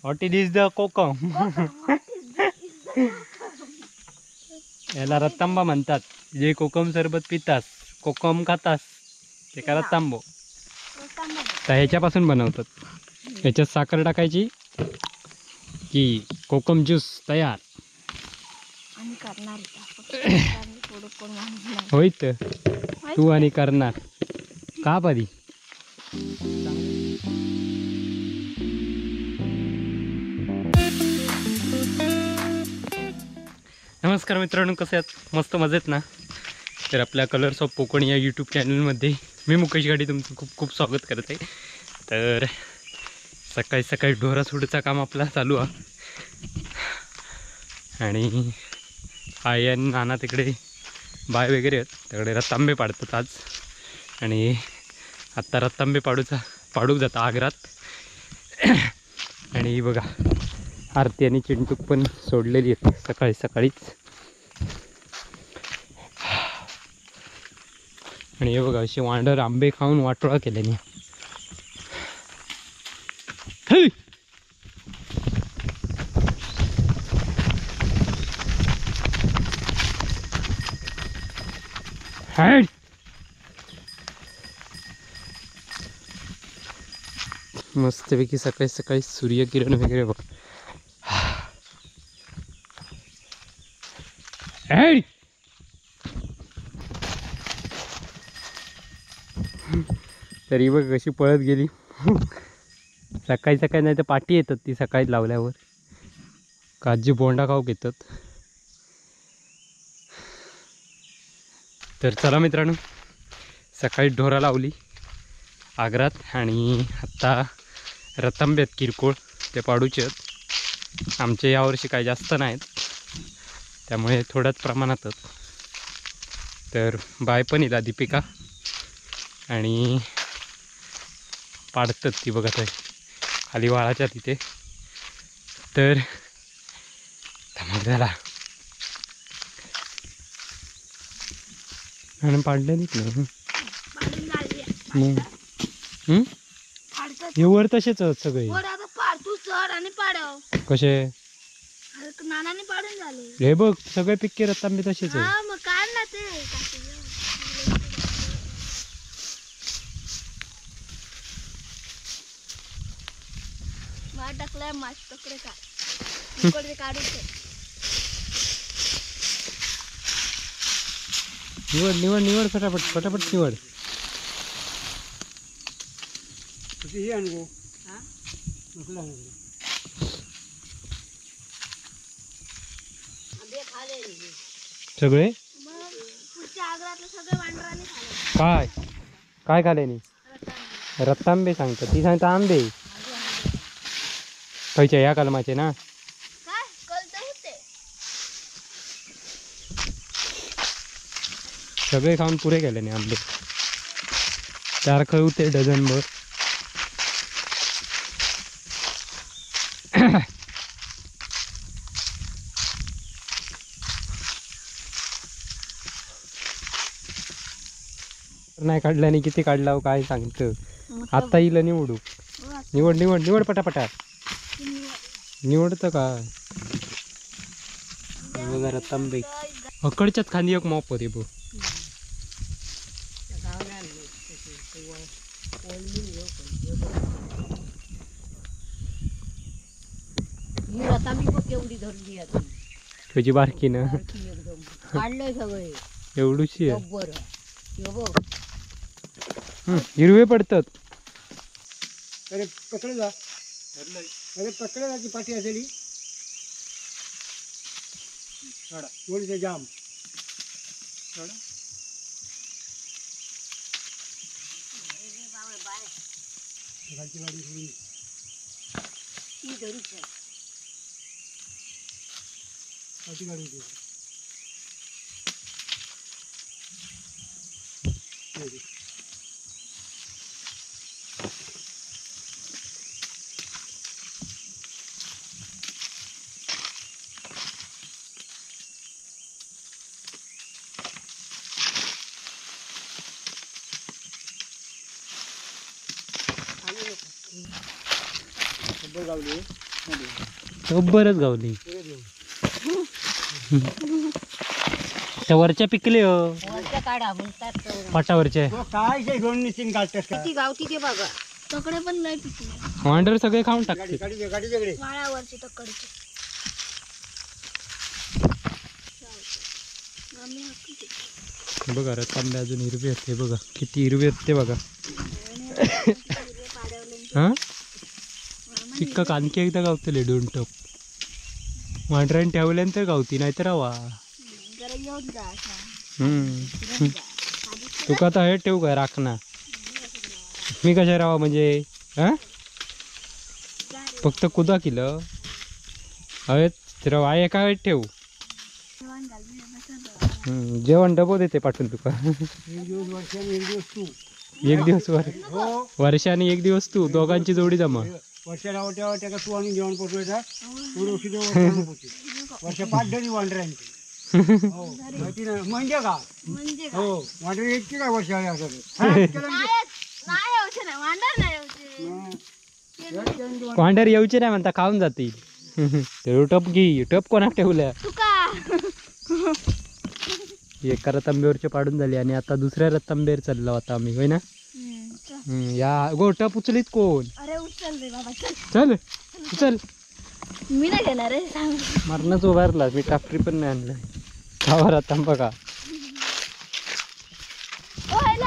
What it is the कोकम. याला रतांबा म्हणतात. जे कोकम सरबत पितास, कोकम खातास ते का रतांबो. तर ह्याच्यापासून बनवतात. ह्याच्यात साखर टाकायची की कोकम ज्यूस तयार. होय तर तू आणि करणार का परी. नमस्कार मित्रांनो, कसे आहेत? मस्त मजेत ना. तर आपल्या कलर्स ऑफ कोकणी या यूट्यूब चॅनलमध्ये मी मुकेश गाडी तुमचं खूप खूप स्वागत करत आहे. तर सकाळी सकाळी ढोरा सोडचं काम आपला चालू आहे आणि आई आणि नाना तिकडे बाय वगैरे आहेत, तिकडे रतांबे पाडतात आज. आणि आत्ता रतांबे पाडूक जाता आग्रात. आणि बघा आरती आणि चिंटूक पण सोडलेली आहेत सकाळी सकाळीच. आणि हे बघा असे वांडर आंबे खाऊन वाटोळा केल्याने. मस्तपैकी सकाळी सकाळी सूर्यकिरण वगैरे बघ. तरी बघ कशी पळत गेली. सकाळी सकाळी नाही तर पाठी येतात ती सकाळी लावल्यावर. काजी बोंडा खाऊ घेतात. तर चला मित्रांनो, सकाळी ढोरा लावली आग्रात आणि आत्ता रतांबे आहेत किरकोळ ते पाडूचे आहेत. आमचे यावर्षी काही जास्त नाहीत त्यामुळे थोड्याच प्रमाणातच. तर बाय पण येतात दीपिका आणि पाडतात ती बघत आहे खाली वाळाच्या तिथे. तर मग त्याला आणि पाडले नाहीत ना. हे वर तसेच आहेत सगळे. कसे हे बघ सगळे पिक्के रतांबे तसेच आहे. निवड निवड निवड फटाफट फटाफट निवड. सगळे काय काय खाल्यानी रतांबे सांगतात. ती सांगता आंबे खायचे या कलमाचे ना. सगळे खाऊन पुरे केले नाही आंबे. 4 खाऊ होते डझनभर. नाही काढल्याने किती काढला हो काय सांगतं. आता येईल निवडू. निवड निवड निवड पटापटा निवडतं का वगैरे तांबे. अकडच्यात खाली एक मॉप होते बघ. तुझी बारकी ना एवढूशी हिरवे पडतात. अरे पकडे जा, अरे पकडे जा ती पाठी असेल थोडी जाम. गाडी गाडी गावली बरंच गावली त्या वरच्या पिकले हो वरच्या काढा म्हणतात पाटावरच्या काय ते घेऊन निघतील काढतात का ती गावठी ते बघा तकडे पण लय पिकले वांडर सगळे खाऊन टाकते गाडी वेगळे वाळावरची तकडची बघा रतांबे अजून हिरवे आहेत हे बघा किती हिरवे आहेत ते बघा हा चिक्क आणखी एकदा गावतले 2 टप वांढऱ्यान ठेवल्यानंतर गावती नाहीतर हवा जरा येऊन जा तुका तर हे ठेवू काय राखना मी कशा राहा म्हणजे हा फक्त कुदा केलं हवे तर वाय एका वेळेत ठेवू जेवण डबो देते पाठवून तुका एक दिवस वर्षाने एक दिवस तू दोघांची जोडी जमा वर्षाला त्या तू आणि जेवण पोचवायचा वर्ष 5 डझन वांढऱ्यांची माहिती ना म्हणजे का हो वांढरे इतकी काय वर्ष आहे वांडर येऊचे नाही म्हणता खाऊन जातील टप घे टप कोणाक ठेवल्या एका रतांब्यावरचे पाडून झाले आणि आता दुसऱ्या रतांब्यावर चाललो आता आम्ही होय ना या गो टप उचलीत कोण अरे उचल रे बाबा चल उचल मी नाही घेणार रे सांग मरणाच उभारला मी टाफरी पण नाही आणलं खावा रतांबा का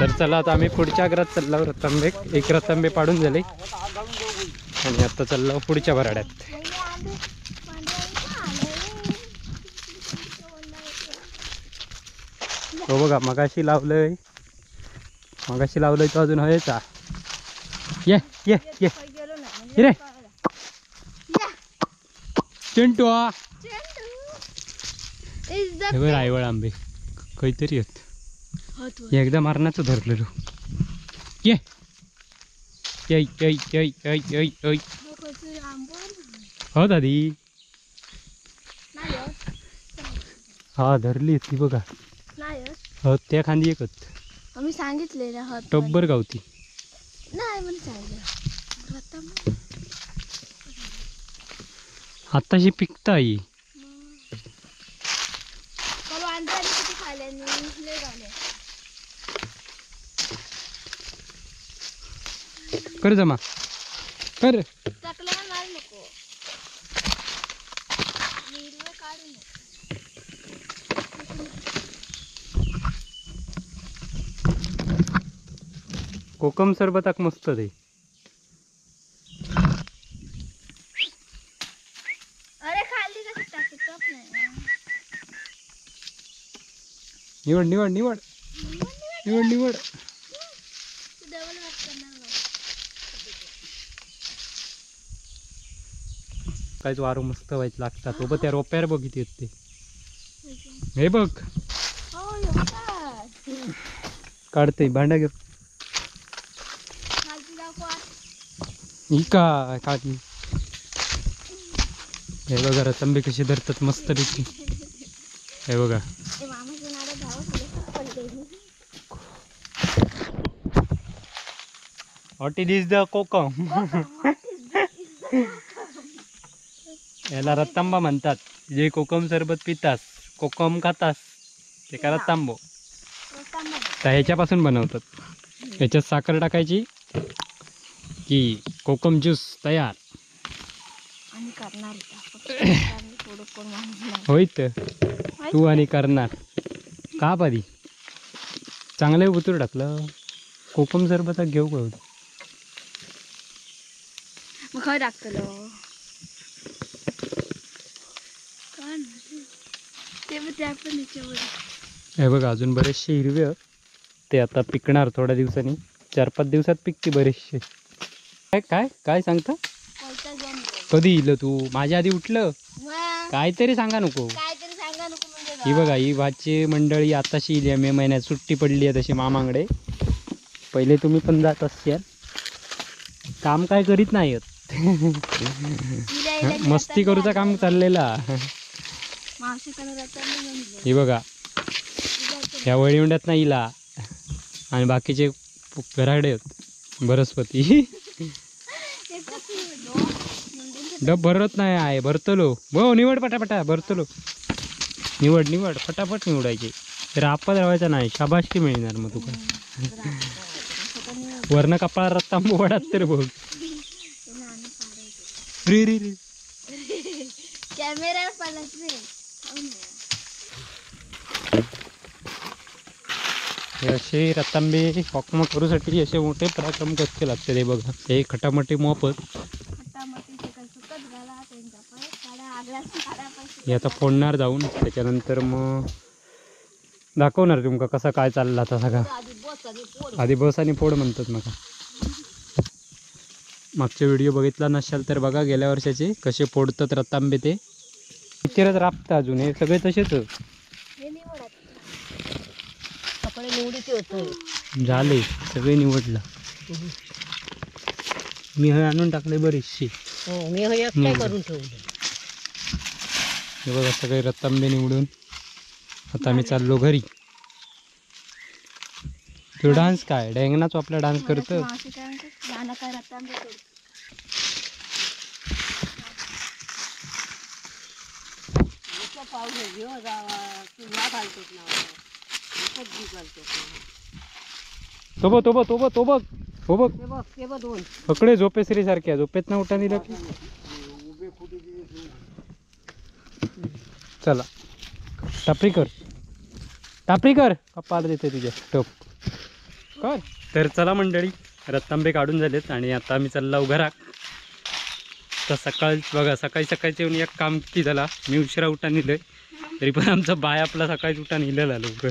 तर चला आता आम्ही पुढच्या घरात चाललो रतांबे एक रतांबे पाडून झाले आणि आता चाललो पुढच्या भराड्यात हो बघा मगाशी लावलंय तो अजून व्हायचा ये ये ये रे चिंटू हे बघ आईवळ आंबे काहीतरी आहेत एकदा मारण्याचं धरलेलो ये ऐ ऐ ऐ ऐ ऐ ऐ हो दादी हा धरली ती बघा हो त्या खांदी एकच आम्ही सांगितले टब्बर गावती नाही म्हणून सांगितलं आताशी पिकता आई कर जमा कर नको कोकम सरबताक मस्त ते अरे खाली कशी टाकी कप नाही निवड निवड निवड निवड निवड डबल वॅक्स करणार काहीच वारू मस्त व्हायचं लागतात तो त्या रोप्यावर बघित ते हे बघ हो एवढा काढते भांडा घेऊ ही का काढली हे बघा रतांबे कशी धरतात मस्त पैकी हे बघा व्हॉट इज द कोकम याला रतांबा म्हणतात जे कोकम सरबत पितास कोकम खातास ते का रतांबो तर ह्याच्यापासून बनवतात ह्याच्यात साखर टाकायची की कोकम ज्यूस तयार होईत तू आणि करणार का पादी चांगलं उतरू टाकलं कोकम सरबत घेऊ का मग खय टाकतलो हे बघा अजून बरेचसे हिरवे ते आता पिकणार थोड्या दिवसांनी 4-5 दिवसात पिकते बरेचसे काय काय काय सांगता कधी येईल तू माझ्या आधी उठलं काहीतरी सांगा नको ही बघा ही भाची मंडळी आताशी येईल मे महिन्यात सुट्टी पडली आहे तशी मामांकडे पहिले तुम्ही पण जात असाल काम काय करीत नाही मस्ती करूचा काम चाललेला ही बघा ह्या वळीवंड्यात नाही इला आणि बाकीचे घराडे आहेत बरस्पती डब भरत नाही आहे भरतलो भो निवड पटापटा भरतलो निवड निवड फटाफट निवडायचे तर आपत राहायचा नाही शाबासकी मिळणार मग तुका वर्ण कपाळा रत्ता वडात तर बघ रे रे रे कॅमेरा पाहिजे हे असे रतांबे हॉकमा करूसाठी असे मोठे पराक्रम कसे लागते ते बघा हे खटामटी मोपत हे आता फोडणार जाऊन त्याच्यानंतर मग दाखवणार तुमका कसा काय चालला आता सगळा आधी बस आणि फोड म्हणतात मका मागचा व्हिडिओ बघितला नसाल तर बघा गेल्या वर्षाचे कसे फोडतात रतांबे ते पिक्चरच राबतं अजून हे सगळे तसेच झाले सगळे निवडलं मी हे आणून टाकले बरेचसे करून ठेवलं हे बघा सगळे रतांबे निवडून आता आम्ही चाललो घरी तो डान्स काय डेंगणाच आपला डान्स करतो तो बघ तो बघ तो बघ तो बघ हो बघ पकडे झोपेश्री सारख्या झोपेत ना उठा दिलं की चला टापरी कर कपाल देते तुझ्या टोप कर तर चला मंडळी रतांबे काढून झालेत आणि आता आम्ही चाललो घरात तर बघा सकाळचे येऊन एक काम किती झाला मी उशिरा उठा नेलं तरी पण आमचा बाय आपला सकाळीच उठा नेलेला लवकर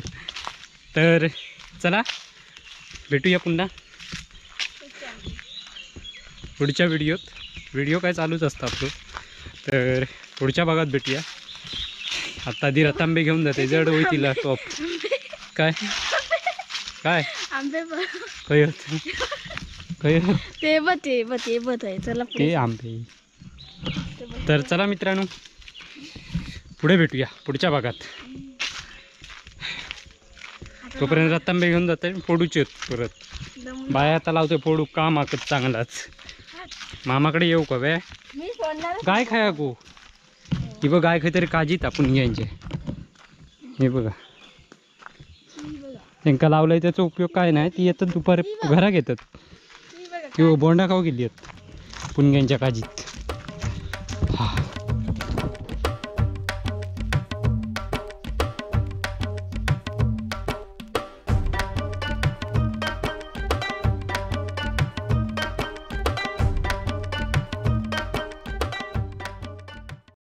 तर चला भेटूया पुन्हा पुढच्या व्हिडिओ काय चालूच असतं आपलं तर पुढच्या भागात भेटूया आता आधी रतांबे घेऊन जाते जड होई तिला टॉप काय काय आंबे काय ते आंबे तर चला मित्रांनो पुढे भेटूया पुढच्या भागात तोपर्यंत रतांबे घेऊन जाते फोडूचे परत बाया आता लावते फोडू का माकत चांगलाच मामाकडे येऊ का वे गाय खाया गो ही बघ गाय खाय तरी काजीत आपण घ्यायचे हे बघा त्यांका लावलाय त्याचा उपयोग काय नाही ती येतात दुपारी घरात येतात किंवा बोंडा खाऊ गेली आहेत पुणग्यांच्या काजीत